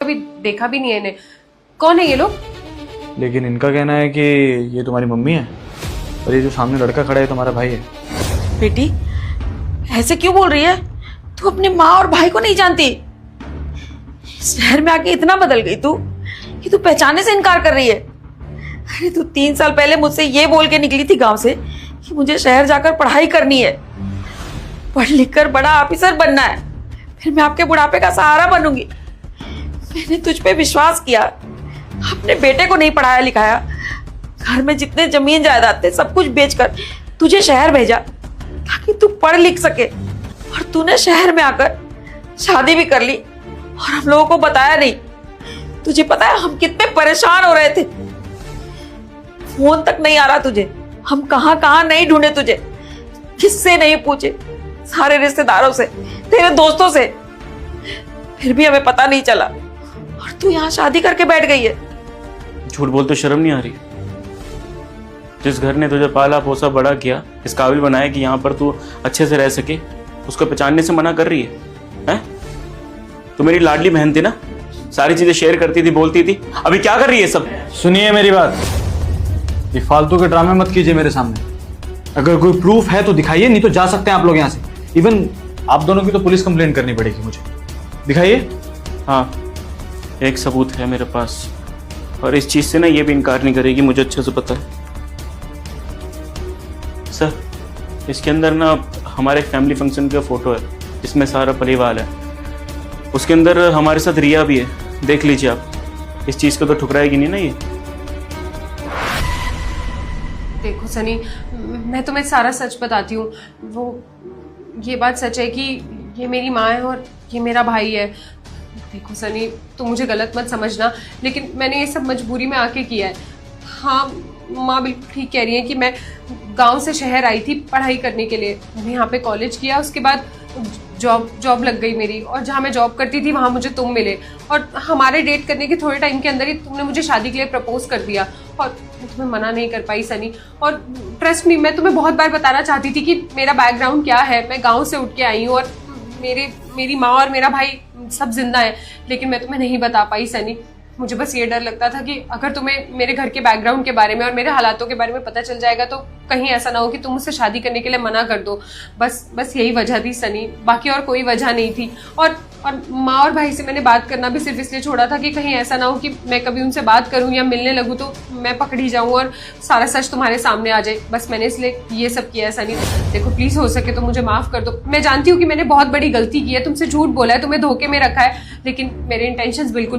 कभी देखा भी नहीं है इन्हें। कौन है ये लोग? लेकिन इनका कहना है कि ये तुम्हारी मम्मी है और ये जो सामने लड़का खड़ा है तुम्हारा भाई है। बेटी ऐसे क्यों बोल रही है? तू अपनी माँ और भाई को नहीं जानती? शहर में आके इतना बदल गई तू कि तू पहचानने से इनकार कर रही है। अरे तू 3 साल पहले मुझसे ये बोल के निकली थी गांव से कि मुझे शहर जाकर पढ़ाई करनी है, पढ़ लिख कर बड़ा ऑफिसर बनना है, फिर मैं आपके बुढ़ापे का सहारा बनूंगी। मैंने तुझ पे विश्वास किया, अपने बेटे को नहीं पढ़ाया लिखाया, घर में जितने जमीन जायदाद थे सब कुछ बेचकर तुझे शहर भेजा ताकि तू पढ़ लिख सके। और तूने शहर में आकर शादी भी कर ली और हम लोगों को बताया नहीं। तुझे पता है हम कितने परेशान हो रहे थे, फोन तक नहीं आ रहा तुझे, हम कहां कहां नहीं ढूंढे तुझे, किससे नहीं पूछे, सारे रिश्तेदारों से, तेरे दोस्तों से, फिर भी हमें पता नहीं चला। और तू यहाँ शादी करके बैठ गई है। झूठ बोलते शर्म नहीं आ रही? जिस घर ने तुझे पाला पोसा बड़ा किया, इस काबिल बनाया कि यहाँ पर तू अच्छे से रह सके, उसको पहचानने से मना कर रही है? तू मेरी लाडली बहन थी ना, सारी चीजें शेयर करती थी, बोलती थी, अभी क्या कर रही है सब? सुनिए मेरी बात, ये फालतू के ड्रामे मत कीजिए मेरे सामने। अगर कोई प्रूफ है तो दिखाइए, नहीं तो जा सकते हैं आप लोग यहाँ से। इवन आप दोनों की तो पुलिस कंप्लेंट करनी पड़ेगी मुझे। दिखाइए। हाँ, एक सबूत है मेरे पास, और इस चीज से ना ये भी इनकार नहीं करेगी, मुझे अच्छे से पता है। सर, इसके अंदर ना हमारे फैमिली फंक्शन का फोटो है जिसमें सारा परिवार है, उसके अंदर हमारे साथ रिया भी है, देख लीजिए आप। इस चीज को तो ठुकराएगी नहीं ना ये। देखो सनी, मैं तुम्हें सारा सच बताती हूँ। वो ये बात सच है कि ये मेरी माँ है और ये मेरा भाई है। देखो सनी, तुम मुझे गलत मत समझना, लेकिन मैंने ये सब मजबूरी में आके किया है। हाँ, माँ बिल्कुल ठीक कह रही है कि मैं गांव से शहर आई थी पढ़ाई करने के लिए। मैंने यहाँ पे कॉलेज किया, उसके बाद जॉब लग गई मेरी, और जहाँ मैं जॉब करती थी वहाँ मुझे तुम मिले, और हमारे डेट करने के थोड़े टाइम के अंदर ही तुमने मुझे शादी के लिए प्रपोज कर दिया, और मैं तुम्हें मना नहीं कर पाई सनी। और ट्रस्ट मी, मैं तुम्हें बहुत बार बताना चाहती थी कि मेरा बैकग्राउंड क्या है। मैं गाँव से उठ के आई हूँ और मेरी माँ और मेरा भाई सब जिंदा है, लेकिन मैं तुम्हें नहीं बता पाई सनी। मुझे बस ये डर लगता था कि अगर तुम्हें मेरे घर के बैकग्राउंड के बारे में और मेरे हालातों के बारे में पता चल जाएगा तो कहीं ऐसा ना हो कि तुम मुझसे शादी करने के लिए मना कर दो। बस यही वजह थी सनी, बाकी और कोई वजह नहीं थी। और माँ और भाई से मैंने बात करना भी सिर्फ इसलिए छोड़ा था कि कहीं ऐसा ना हो कि मैं कभी उनसे बात करूँ या मिलने लगूँ तो मैं पकड़ी जाऊँ और सारा सच तुम्हारे सामने आ जाए। बस मैंने इसलिए ये सब किया है सनी। देखो प्लीज, हो सके तो मुझे माफ कर दो। मैं जानती हूँ कि मैंने बहुत बड़ी गलती की है, तुमसे झूठ बोला है, तुम्हें धोखे में रखा है, लेकिन मेरे इंटेंशंस बिल्कुल